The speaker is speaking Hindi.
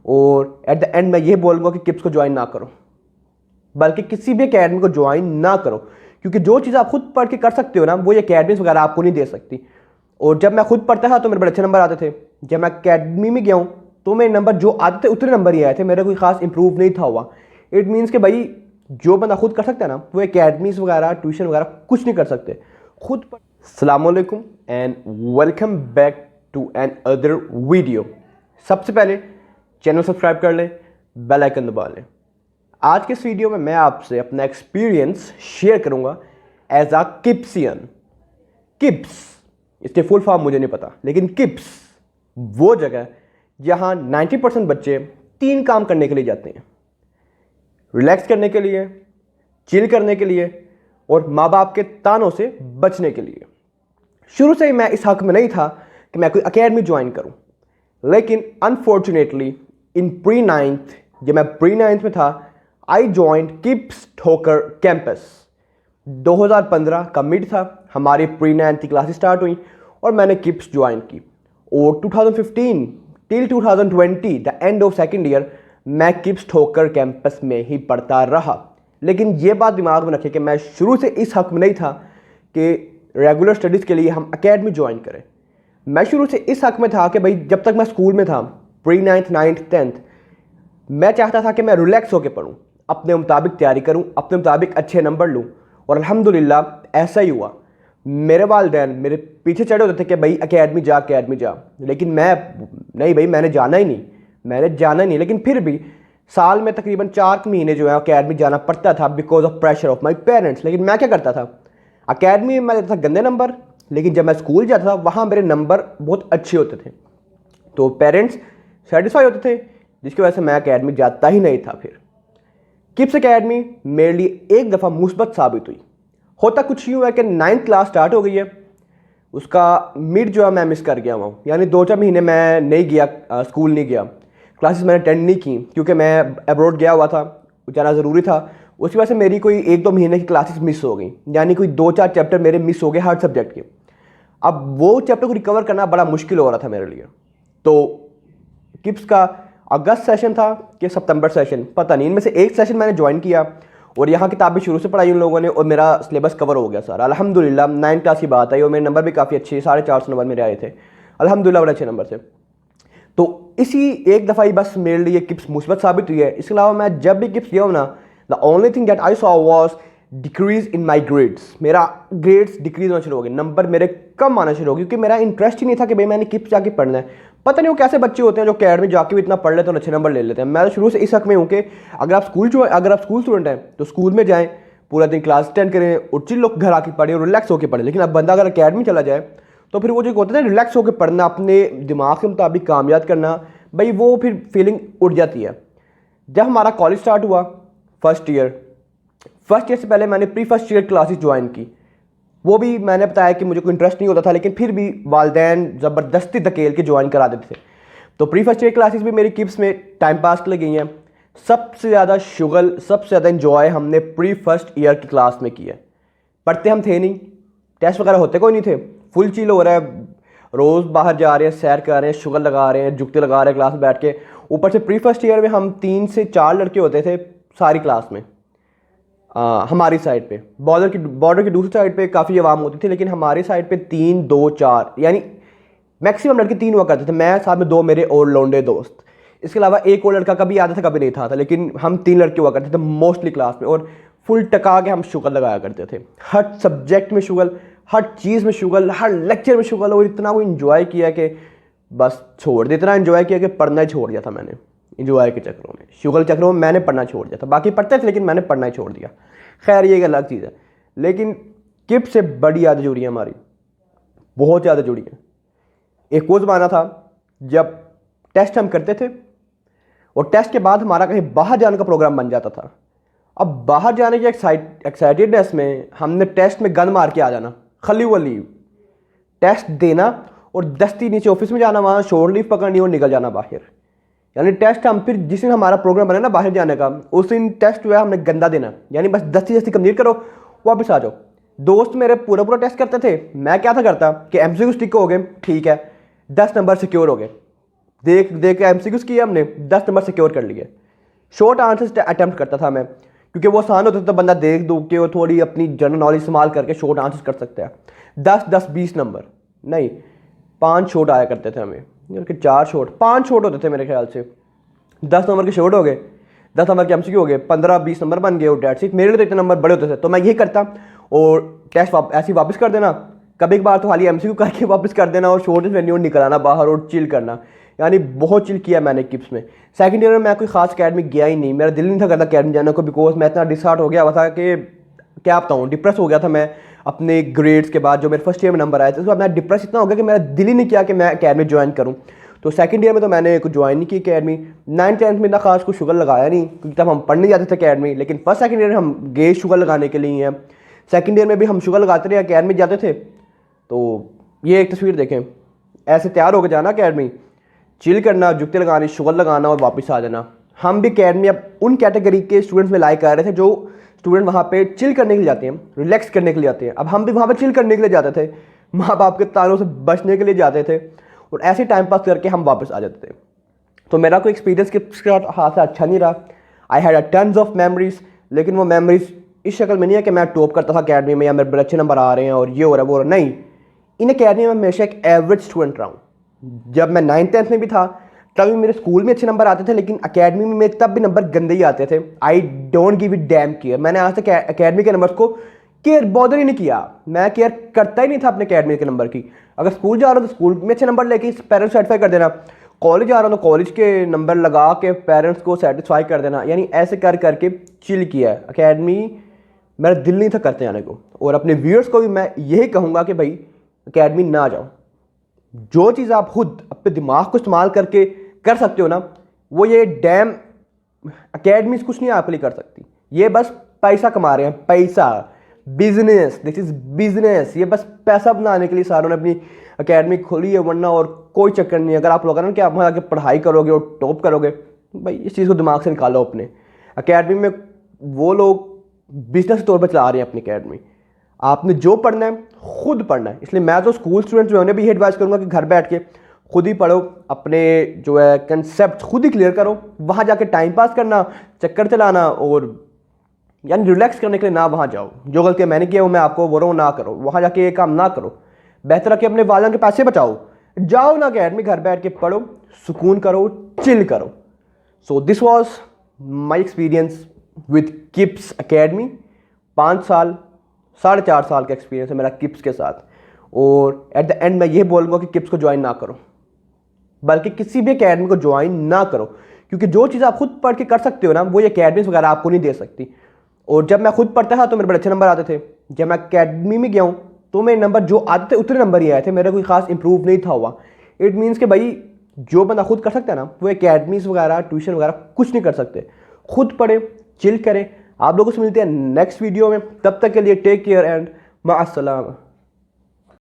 और एट द एंड मैं ये बोलूँगा कि किप्स को ज्वाइन ना करो, बल्कि किसी भी अकेडमी को ज्वाइन ना करो, क्योंकि जो चीज़ आप खुद पढ़ के कर सकते हो ना, वो ये अकेडमीज वगैरह आपको नहीं दे सकती। और जब मैं खुद पढ़ता था तो मेरे बड़े अच्छे नंबर आते थे। जब मैं अकेडमी में गया हूँ तो मेरे नंबर जो आते थे उतने नंबर ही आए थे, मेरा कोई खास इंप्रूव नहीं था हुआ। इट मीन्स कि भाई जो बंदा खुद कर सकता है ना, वो अकेडमीज वगैरह ट्यूशन वगैरह कुछ नहीं कर सकते खुद। अस्सलाम वालेकुम and welcome back to another video. सबसे पहले चैनल सब्सक्राइब कर लें, बेल आइकन दबा लें। आज के इस वीडियो में मैं आपसे अपना एक्सपीरियंस शेयर करूंगा एज अ किप्सियन। किप्स इसके फुल फॉर्म मुझे नहीं पता, लेकिन किप्स वो जगह जहां 90% बच्चे 3 काम करने के लिए जाते हैं: रिलैक्स करने के लिए, चिल करने के लिए और माँ बाप के तानों से बचने के लिए। शुरू से ही मैं इस हक में नहीं था कि मैं कोई अकेडमी ज्वाइन करूं, लेकिन अनफॉर्चुनेटली इन प्री 9th, जब मैं प्री 9th में था, आई जॉइंड किप्स ठोकर कैंपस। 2015 का मिड था, हमारी प्री 9th की क्लासेस स्टार्ट हुई और मैंने किप्स ज्वाइन की। और 2015 till 2020 the end of second year मैं किप्स ठोकर कैंपस में ही पढ़ता रहा। लेकिन ये बात दिमाग में रखें कि मैं शुरू से इस हक में नहीं था कि रेगुलर स्टडीज़ के लिए हम अकेडमी ज्वाइन करें। मैं शुरू से इस हक में था कि भाई जब तक मैं स्कूल में था, प्री 9th 9th 10th, मैं चाहता था कि मैं रिलैक्स होकर पढूं, अपने मुताबिक तैयारी करूं, अपने मुताबिक अच्छे नंबर लूं। और अल्हम्दुलिल्लाह ऐसा ही हुआ। मेरे वालिदैन मेरे पीछे चढ़े होते थे कि भाई अकेडमी जा, लेकिन मैं नहीं भाई, मैंने जाना ही नहीं। लेकिन फिर भी साल में तकरीबन 4 महीने जो है अकेडमी जाना पड़ता था because of pressure of my parents. लेकिन मैं क्या करता था, अकेडमी में मैं लेता था गंदे नंबर, लेकिन जब मैं स्कूल जाता था वहाँ मेरे नंबर बहुत अच्छे होते थे, तो पेरेंट्स सेटिस्फाई होते थे, जिसकी वजह से मैं अकेडमी जाता ही नहीं था। फिर किप्स अकेडमी मेरे लिए एक दफ़ा मुस्बत साबित हुई। होता कुछ यूँ है कि 9th क्लास स्टार्ट हो गई है, उसका मिड जो है मैं मिस कर गया हूँ, यानी 2-4 महीने मैं नहीं गया, स्कूल नहीं गया, क्लासेस मैंने अटेंड नहीं की क्योंकि मैं अब्रॉड गया हुआ था, जाना ज़रूरी था। उसकी वजह से मेरी कोई 1-2 महीने की क्लासेस मिस हो गई, यानी कोई 2-4 चैप्टर मेरे मिस हो गए हर सब्जेक्ट के। अब वो चैप्टर को रिकवर करना बड़ा मुश्किल हो रहा था मेरे लिए। तो किप्स का अगस्त सेशन था कि सितंबर सेशन, पता नहीं, इनमें से एक सेशन मैंने ज्वाइन किया और यहाँ किताबें शुरू से पढ़ाई उन लोगों ने और मेरा सिलेबस कवर हो गया सारा। अल्हम्दुलिल्लाह 9th क्लास की बात आई और मेरे नंबर भी काफ़ी अच्छे, 450 नंबर मेरे आए थे, अल्हम्दुलिल्लाह बड़े अच्छे नंबर थे। तो इसी एक दफ़ा ही बस मेरे लिए किप्स मुस्बत साबित हुई है। इसके अलावा मैं जब भी किप्स गया हूँ ना, the only thing that I saw was decrease in my grades. मेरा ग्रेड्स डिक्रीज होना शुरू हो गए, नंबर मेरे कम आना शुरू हो गए, क्योंकि मेरा इंटरेस्ट ही नहीं था कि भाई मैंने किप्स जाके पढ़ना है। पता नहीं वो कैसे बच्चे होते हैं जो अकेडमी जाके भी इतना पढ़ लेते हैं और अच्छे नंबर ले लेते हैं। मैं तो शुरू से इस हक में हूँ कि अगर आप स्कूल स्टूडेंट हैं तो स्कूल में जाएँ, पूरा दिन क्लास अटेंड करें और चिल लोग घर आके पढ़ें और रिलैक्स होकर पढ़ें। लेकिन अब बंदा अगर अकेडमी चला जाए तो फिर वो जो होता है ना, रिलैक्स होकर पढ़ना, अपने दिमाग के मुताबिक काम याद करना, भाई वो फिर फीलिंग उड़ जाती है। जब हमारा कॉलेज स्टार्ट हुआ, फर्स्ट ईयर से पहले मैंने pre first year classes join की। वो भी मैंने बताया कि मुझे कोई इंटरेस्ट नहीं होता था, लेकिन फिर भी वालिदैन ज़बरदस्ती धकेल के ज्वाइन करा देते थे। तो प्री फर्स्ट ईयर क्लासेस भी मेरी किप्स में टाइम पास के लिए गई हैं। सबसे ज़्यादा शुगल, सबसे ज़्यादा इंजॉय हमने प्री फर्स्ट ईयर की क्लास में किया। पढ़ते हम थे नहीं, टेस्ट वगैरह होते कोई नहीं थे, फुल चिल हो रहा है, रोज़ बाहर जा रहे हैं, सैर कर रहे हैं, शुगल लगा रहे हैं, जुगते लगा रहे हैं क्लास में बैठ के। ऊपर से प्री फर्स्ट ईयर में हम 3 से 4 लड़के होते थे सारी क्लास में। हमारी साइड पे बॉर्डर की दूसरी साइड पे काफ़ी आवाम होती थी, लेकिन हमारी साइड पे 3, 2, 4 यानी मैक्सिमम लड़के 3 हुआ करते थे। मैं साथ में 2 मेरे और लौंडे दोस्त, इसके अलावा एक और लड़का कभी आता था कभी नहीं था, लेकिन हम 3 लड़के हुआ करते थे मोस्टली क्लास में। और फुल टका के हम शुगल लगाया करते थे, हर सब्जेक्ट में शुगल, हर चीज़ में शुगल, हर लेक्चर में शुगल। और इतना वो इन्जॉय किया कि बस छोड़ दे, इतना इन्जॉय किया कि पढ़ना ही छोड़ दिया था मैंने। इंजॉय के चक्करों में, शुगल चक्करों में मैंने पढ़ना छोड़ दिया था। बाकी पढ़ते थे लेकिन मैंने पढ़ना ही छोड़ दिया। खैर ये एक अलग चीज़ है, लेकिन किप्स से बड़ी यादें जुड़ी हैं हमारी, बहुत ज़्यादा जुड़ी हैं। एक वो ज़माना था जब टेस्ट हम करते थे और टेस्ट के बाद हमारा कहीं बाहर जाने का प्रोग्राम बन जाता था। अब बाहर जाने की एक्साइटेडनेस में हमने टेस्ट में गन मार के आ जाना, खली वली टेस्ट देना और दस्ती नीचे ऑफिस में जाना, वहाँ शोर लीव पकड़नी और निकल जाना बाहर। यानी टेस्ट हम फिर जिस दिन हमारा प्रोग्राम बना ना बाहर जाने का, उस दिन टेस्ट जो है हमने गंदा देना, यानी बस दस्ती कंप्लीट करो वापस आ जाओ। दोस्त मेरे पूरा टेस्ट करते थे, मैं क्या था करता कि एमसीक्यू स्टिक हो गए, ठीक है 10 नंबर सिक्योर हो गए, देख देख के एमसीक्यूज किए हमने, 10 नंबर सिक्योर कर लिए। शॉर्ट आंसर्स अटेम्प्ट करता था मैं, क्योंकि वो आसान होता था, तो बंदा देख दो के वो थोड़ी अपनी जनरल नॉलेज इस्तेमाल करके शॉर्ट आंसर्स कर सकता है। 10-10-20 नंबर नहीं, 5 शॉर्ट आया करते थे हमें, कि 4 शॉर्ट 5 शॉर्ट होते थे मेरे ख्याल से। 10 नंबर के शॉर्ट हो गए, 10 नंबर के एमसीक्यू हो गए, 15-20 नंबर बन गए और डेट सीट। मेरे लिए तो इतने नंबर बड़े होते थे, तो मैं यही करता और टेस्ट ऐसे ही वापस कर देना। कभी एक बार तो खाली एमसीक्यू करके वापस कर देना और शॉर्ट वेन्यू निकल आना बाहर और चिल करना। यानी बहुत चिल किया मैंने किप्स में। सेकंड ईयर में मैं कोई खास अकेडमी गया ही नहीं, मेरा दिल नहीं था करता अकेडमी जाने को, बिकॉज मैं इतना डिसहार्ट हो गया हुआ था कि क्या बताऊँ, डिप्रेस हो गया था मैं अपने ग्रेड्स के बाद। जो मेरे फर्स्ट ईयर में नंबर आए थे, उसके बाद मैं डिप्रेस इतना हो गया कि मेरा दिल ही नहीं किया कि मैं अकेडमी ज्वाइन करूँ। तो सेकंड ईयर में तो मैंने कुछ ज्वाइन नहीं की अकेडमी। 9th-10th में इतना खास कुछ शुगर लगाया नहीं, क्योंकि तब हम पढ़ने जाते थे अकेडमी। लेकिन फर्स्ट सेकंड ईयर में हम गए शुगर लगाने के लिए हैं। सेकंड ईयर में भी हम शुगर लगाते रहे, अकेडमी जाते थे। तो ये एक तस्वीर देखें, ऐसे तैयार होकर जाना अकेडमी, चिल करना, जुत्ते लगाने, शुगर लगाना और वापस आ जाना। हम भी अकेडमी अब उन कैटेगरी के स्टूडेंट्स में लाइक कर रहे थे जो स्टूडेंट वहाँ पे चिल करने के लिए जाते हैं, रिलैक्स करने के लिए जाते हैं। अब हम भी वहाँ पे चिल करने के लिए जाते थे, माँ बाप के तानों से बचने के लिए जाते थे और ऐसे टाइम पास करके हम वापस आ जाते थे। तो मेरा कोई एक्सपीरियंस के हाथ से अच्छा नहीं रहा। I had tons of memories, लेकिन वो मेमोरीज इस शक्ल में नहीं है कि मैं टॉप करता था अकेडमी में या मेरे बड़े अच्छे नंबर आ रहे हैं और ये हो रहा है वो हो रहा है। नहीं, इन अकेडमी में हमेशा एक एवरेज स्टूडेंट रहा हूँ। जब मैं 9th-10th में भी था तभी मेरे स्कूल में अच्छे नंबर आते थे, लेकिन अकेडमी में मेरे तब भी नंबर गंदे ही आते थे। I don't give it dam care. मैंने आज तक अकेडमी के नंबर्स को केयर बॉदर ही नहीं किया, मैं केयर करता ही नहीं था अपने अकेडमी के नंबर की। अगर स्कूल जा रहा हूँ तो स्कूल में अच्छे नंबर लेके पेरेंट्स सेटिस्फाई कर देना, कॉलेज जा रहा हूँ तो कॉलेज के नंबर लगा के पेरेंट्स को सेटिस्फाई कर देना। यानी ऐसे कर करके चिल किया है। अकेडमी मेरा दिल नहीं था करते जाने को, और अपने व्यूअर्स को भी मैं यही कहूँगा कि भाई अकेडमी ना जाओ। जो चीज़ आप खुद अपने दिमाग को इस्तेमाल करके कर सकते हो ना, वो ये डैम अकेडमी कुछ नहीं आपके लिए कर सकती। ये बस पैसा कमा रहे हैं, पैसा, बिजनेस, दिस इज बिजनेस। ये बस पैसा बनाने के लिए सारों ने अपनी अकेडमी खोली है, वरना और कोई चक्कर नहीं है। अगर आप लोग ना कि आप वहाँ आके पढ़ाई करोगे और टॉप करोगे, भाई इस चीज़ को दिमाग से निकालो अपने। अकेडमी में वो लोग बिजनेस के तौर पर चला रहे हैं अपनी अकेडमी। आपने जो पढ़ना है खुद पढ़ना है। इसलिए मैं तो स्कूल स्टूडेंट्स में उन्हें भी एडवाइस करूँगा कि घर बैठ के खुद ही पढ़ो, अपने जो है कंसेप्ट खुद ही क्लियर करो। वहाँ जाके टाइम पास करना, चक्कर चलाना और यानी रिलैक्स करने के लिए ना वहाँ जाओ। जो गलतियाँ मैंने किया वो मैं आपको बोल रहा हूँ, ना करो। वहाँ जाके ये काम ना करो। बेहतर है कि अपने वालों के पैसे बचाओ, जाओ ना अकेडमी, घर बैठ के पढ़ो, सुकून करो, चिल करो। So this was my experience with Kips Academy. 5 साल 4.5 साल का एक्सपीरियंस है मेरा किप्स के साथ। और एट द एंड मैं ये बोलूँगा कि किप्स को ज्वाइन ना करो, बल्कि किसी भी अकेडमी को ज्वाइन ना करो, क्योंकि जो चीज़ आप खुद पढ़ के कर सकते हो ना, वो ये अकेडमीज वगैरह आपको नहीं दे सकती। और जब मैं खुद पढ़ता था तो मेरे बड़े अच्छे नंबर आते थे। जब मैं अकेडमी में गया हूँ तो मेरे नंबर जो आते थे उतने नंबर ही आए थे, मेरा कोई खास इंप्रूव नहीं था हुआ। इट मीन्स कि भाई जो बंदा खुद कर सकता है ना, वो अकेडमीज वगैरह ट्यूशन वगैरह कुछ नहीं कर सकते। खुद पढ़े, चिल करें। आप लोगों से मिलते हैं नेक्स्ट वीडियो में, तब तक के लिए टेक केयर एंड माअस्सलामा।